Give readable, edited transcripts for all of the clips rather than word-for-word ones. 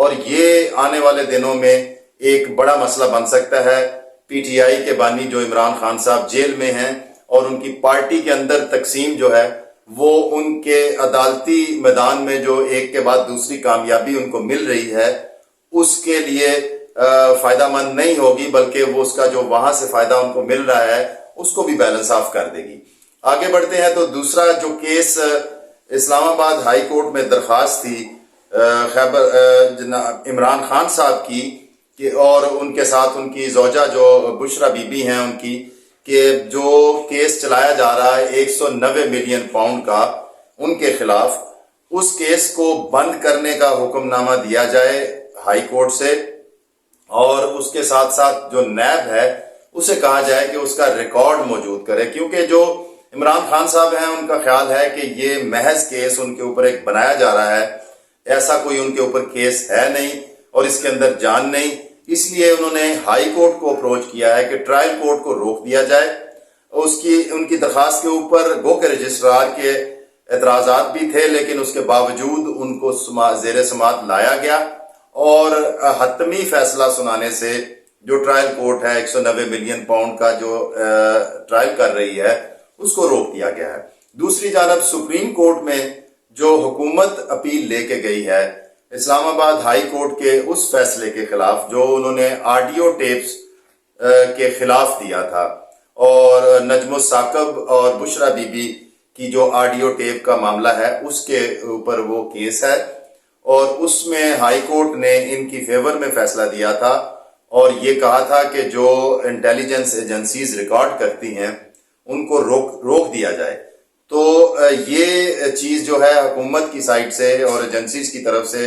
اور یہ آنے والے دنوں میں ایک بڑا مسئلہ بن سکتا ہے۔ پی ٹی آئی کے بانی جو عمران خان صاحب جیل میں ہیں اور ان کی پارٹی کے اندر تقسیم جو ہے وہ ان کے عدالتی میدان میں جو ایک کے بعد دوسری کامیابی ان کو مل رہی ہے اس کے لیے فائدہ مند نہیں ہوگی، بلکہ وہ اس کا جو وہاں سے فائدہ ان کو مل رہا ہے اس کو بھی بیلنس آف کر دے گی۔ آگے بڑھتے ہیں تو دوسرا جو کیس اسلام آباد ہائی کورٹ میں درخواست تھی عمران خان صاحب کی کہ اور ان کے ساتھ ان کی زوجہ جو بشرا بی بی ہیں ان کی، کہ جو کیس چلایا جا رہا ہے 190 ملین پاؤنڈ کا ان کے خلاف، اس کیس کو بند کرنے کا حکم نامہ دیا جائے ہائی کورٹ سے، اور اس کے ساتھ ساتھ جو نیب ہے اسے کہا جائے کہ اس کا ریکارڈ موجود کرے، کیونکہ جو عمران خان صاحب ہیں ان کا خیال ہے کہ یہ محض کیس ان کے اوپر ایک بنایا جا رہا ہے، ایسا کوئی ان کے اوپر کیس ہے نہیں اور اس کے اندر جان نہیں۔ اس لیے انہوں نے ہائی کورٹ کو اپروچ کیا ہے کہ ٹرائل کورٹ کو روک دیا جائے۔ ان کی درخواست کے اوپر گو کہ رجسٹرار کے اعتراضات بھی تھے، لیکن اس کے باوجود ان کو زیر سماعت لایا گیا اور حتمی فیصلہ سنانے سے جو ٹرائل کورٹ ہے 190 ملین پاؤنڈ کا جو ٹرائل کر رہی ہے اس کو روک دیا گیا ہے۔ دوسری جانب سپریم کورٹ میں جو حکومت اپیل لے کے گئی ہے اسلام آباد ہائی کورٹ کے اس فیصلے کے خلاف جو انہوں نے آڈیو ٹیپس کے خلاف دیا تھا، اور نجم الثاقب اور بشرا بی بی کی جو آڈیو ٹیپ کا معاملہ ہے اس کے اوپر وہ کیس ہے، اور اس میں ہائی کورٹ نے ان کی فیور میں فیصلہ دیا تھا اور یہ کہا تھا کہ جو انٹیلیجنس ایجنسیز ریکارڈ کرتی ہیں ان کو روک دیا جائے۔ تو یہ چیز جو ہے حکومت کی سائٹ سے اور ایجنسیز کی طرف سے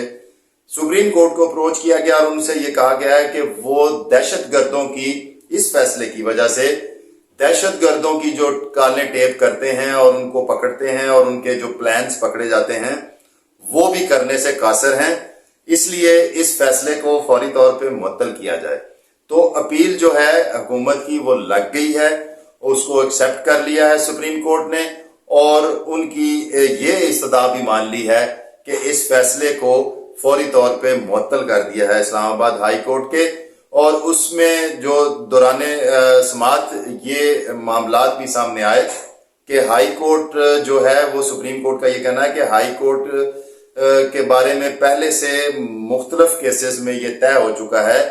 سپریم کورٹ کو اپروچ کیا گیا اور ان سے یہ کہا گیا ہے کہ وہ دہشت گردوں کی اس فیصلے کی وجہ سے دہشت گردوں کی جو کالیں ٹیپ کرتے ہیں اور ان کو پکڑتے ہیں اور ان کے جو پلانز پکڑے جاتے ہیں وہ بھی کرنے سے قاصر ہیں، اس لیے اس فیصلے کو فوری طور پہ معطل کیا جائے۔ تو اپیل جو ہے حکومت کی وہ لگ گئی ہے، اس کو ایکسپٹ کر لیا ہے سپریم کورٹ نے، اور ان کی یہ استدعا بھی مان لی ہے کہ اس فیصلے کو فوری طور پہ معطل کر دیا ہے اسلام آباد ہائی کورٹ کے، اور اس میں جو دوران سماعت یہ معاملات بھی سامنے آئے کہ ہائی کورٹ جو ہے وہ سپریم کورٹ کا یہ کہنا ہے کہ ہائی کورٹ کے بارے میں پہلے سے مختلف کیسز میں یہ طے ہو چکا ہے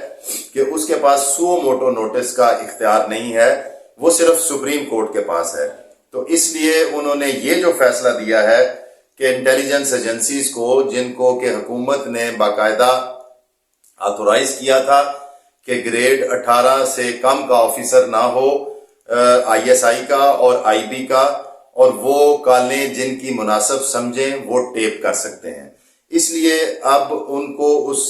کہ اس کے پاس سو موٹو نوٹس کا اختیار نہیں ہے، وہ صرف سپریم کورٹ کے پاس ہے۔ تو اس لیے انہوں نے یہ جو فیصلہ دیا ہے کہ انٹیلیجنس ایجنسیز کو، جن کو کہ حکومت نے باقاعدہ آتھورائز کیا تھا کہ گریڈ 18 سے کم کا آفیسر نہ ہو آئی ایس آئی کا اور آئی بی کا، اور وہ کالیں جن کی مناسب سمجھیں وہ ٹیپ کر سکتے ہیں، اس لیے اب ان کو اس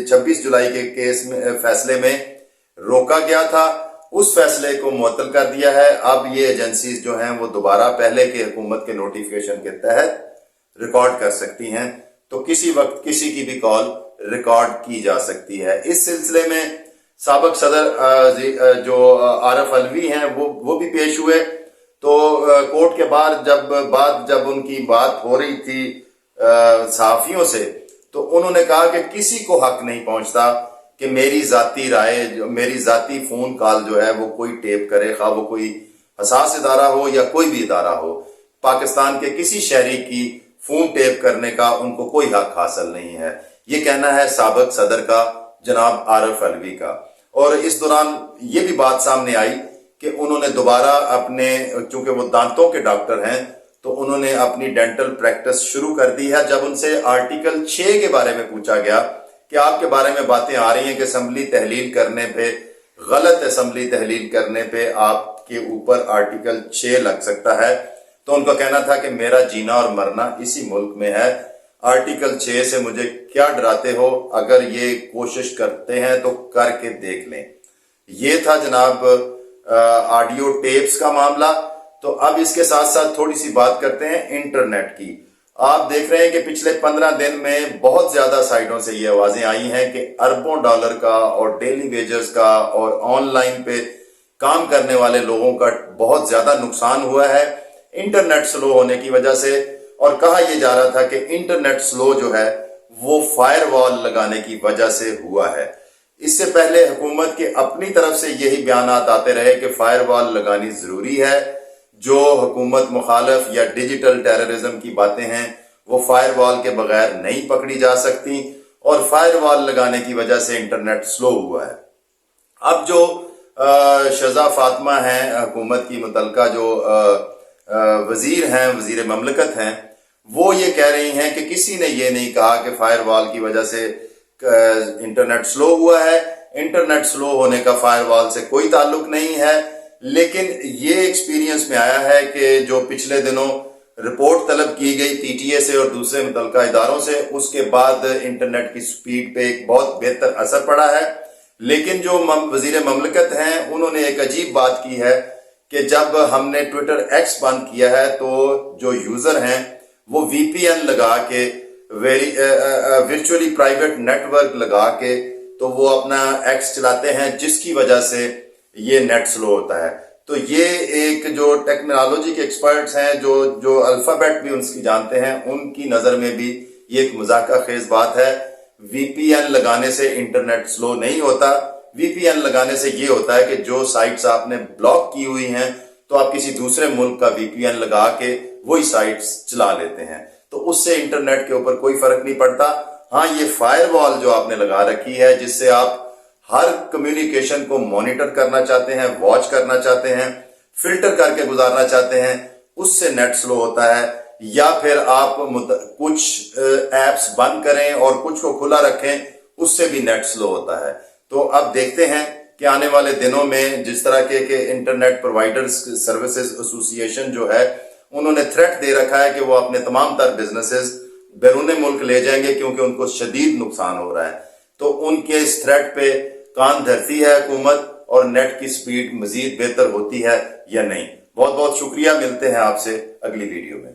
26 جولائی کے کیس میں فیصلے میں روکا گیا تھا، اس فیصلے کو معطل کر دیا ہے۔ اب یہ ایجنسیز جو ہیں وہ دوبارہ پہلے کے حکومت کے نوٹیفیکیشن کے تحت ریکارڈ کر سکتی ہیں، تو کسی وقت کسی کی بھی کال ریکارڈ کی جا سکتی ہے۔ اس سلسلے میں سابق صدر جو عارف علوی ہیں وہ بھی پیش ہوئے، تو کورٹ کے بعد جب ان کی بات ہو رہی تھی صحافیوں سے تو انہوں نے کہا کہ کسی کو حق نہیں پہنچتا کہ میری ذاتی رائے، میری ذاتی فون کال جو ہے وہ کوئی ٹیپ کرے، خواہ وہ کوئی حساس ادارہ ہو یا کوئی بھی ادارہ ہو۔ پاکستان کے کسی شہری کی فون ٹیپ کرنے کا ان کو کوئی حق حاصل نہیں ہے، یہ کہنا ہے سابق صدر کا جناب عارف علوی کا۔ اور اس دوران یہ بھی بات سامنے آئی کہ انہوں نے دوبارہ اپنے، چونکہ وہ دانتوں کے ڈاکٹر ہیں تو انہوں نے اپنی ڈینٹل پریکٹس شروع کر دی ہے۔ جب ان سے آرٹیکل 6 کے بارے میں پوچھا گیا کہ آپ کے بارے میں باتیں آ رہی ہیں کہ اسمبلی تحلیل کرنے پہ، غلط اسمبلی تحلیل کرنے پہ آپ کے اوپر آرٹیکل 6 لگ سکتا ہے، تو ان کا کہنا تھا کہ میرا جینا اور مرنا اسی ملک میں ہے، آرٹیکل 6 سے مجھے کیا ڈراتے ہو، اگر یہ کوشش کرتے ہیں تو کر کے دیکھ لیں۔ یہ تھا جناب آڈیو ٹیپس کا معاملہ۔ تو اب اس کے ساتھ ساتھ تھوڑی سی بات کرتے ہیں انٹرنیٹ کی۔ آپ دیکھ رہے ہیں کہ پچھلے 15 دن میں بہت زیادہ سائٹوں سے یہ آوازیں آئی ہیں کہ اربوں ڈالر کا اور ڈیلی ویجز کا اور آن لائن پہ کام کرنے والے لوگوں کا بہت زیادہ نقصان ہوا ہے انٹرنیٹ سلو ہونے کی وجہ سے، اور کہا یہ جا رہا تھا کہ انٹرنیٹ سلو جو ہے وہ فائر وال لگانے کی وجہ سے ہوا ہے۔ اس سے پہلے حکومت کے اپنی طرف سے یہی بیانات آتے رہے کہ فائر وال لگانی ضروری ہے، جو حکومت مخالف یا ڈیجیٹل ٹیررزم کی باتیں ہیں وہ فائر وال کے بغیر نہیں پکڑی جا سکتی، اور فائر وال لگانے کی وجہ سے انٹرنیٹ سلو ہوا ہے۔ اب جو شہزاد فاطمہ ہیں، حکومت کی متعلقہ جو وزیر ہیں، وزیر مملکت ہیں، وہ یہ کہہ رہی ہیں کہ کسی نے یہ نہیں کہا کہ فائر وال کی وجہ سے انٹرنیٹ سلو ہوا ہے۔ انٹرنیٹ سلو ہونے کا فائر وال سے کوئی تعلق نہیں ہے، لیکن یہ ایکسپیرینس میں آیا ہے کہ جو پچھلے دنوں رپورٹ طلب کی گئی پی ٹی اے سے اور دوسرے متعلقہ اداروں سے، اس کے بعد انٹرنیٹ کی سپیڈ پہ ایک بہت بہتر اثر پڑا ہے۔ لیکن جو وزیر مملکت ہیں انہوں نے ایک عجیب بات کی ہے کہ جب ہم نے ٹویٹر ایکس بند کیا ہے تو جو یوزر ہیں وہ وی پی این لگا کے ورچولی پرائیویٹ نیٹ ورک لگا کے تو وہ اپنا ایکس چلاتے ہیں، جس کی وجہ سے یہ نیٹ سلو ہوتا ہے۔ تو یہ ایک جو ٹیکنالوجی کے ایکسپرٹس ہیں، جو الفابیٹ بھی ان کی جانتے ہیں، ان کی نظر میں بھی یہ ایک مذاکرہ خیز بات ہے۔ وی پی این لگانے سے انٹرنیٹ سلو نہیں ہوتا۔ وی پی این لگانے سے یہ ہوتا ہے کہ جو سائٹس آپ نے بلاک کی ہوئی ہیں تو آپ کسی دوسرے ملک کا وی پی این لگا کے وہی سائٹس چلا لیتے ہیں، تو اس سے انٹرنیٹ کے اوپر کوئی فرق نہیں پڑتا۔ ہاں، یہ فائر وال جو آپ نے لگا رکھی ہے، جس سے آپ ہر کمیونیکیشن کو مانیٹر کرنا چاہتے ہیں، واچ کرنا چاہتے ہیں، فلٹر کر کے گزارنا چاہتے ہیں، اس سے نیٹ سلو ہوتا ہے۔ یا پھر آپ کچھ ایپس بند کریں اور کچھ کو کھلا رکھیں، اس سے بھی نیٹ سلو ہوتا ہے۔ تو اب دیکھتے ہیں کہ آنے والے دنوں میں جس طرح کے انٹرنیٹ پرووائڈرز سروسز ایسوسی ایشن جو ہے، انہوں نے تھریٹ دے رکھا ہے کہ وہ اپنے تمام تر بزنسز بیرون ملک لے جائیں گے کیونکہ ان کو شدید نقصان ہو رہا ہے۔ تو ان کے اس تھریٹ پہ کان دھرتی ہے حکومت، اور نیٹ کی سپیڈ مزید بہتر ہوتی ہے یا نہیں۔ بہت بہت شکریہ، ملتے ہیں آپ سے اگلی ویڈیو میں۔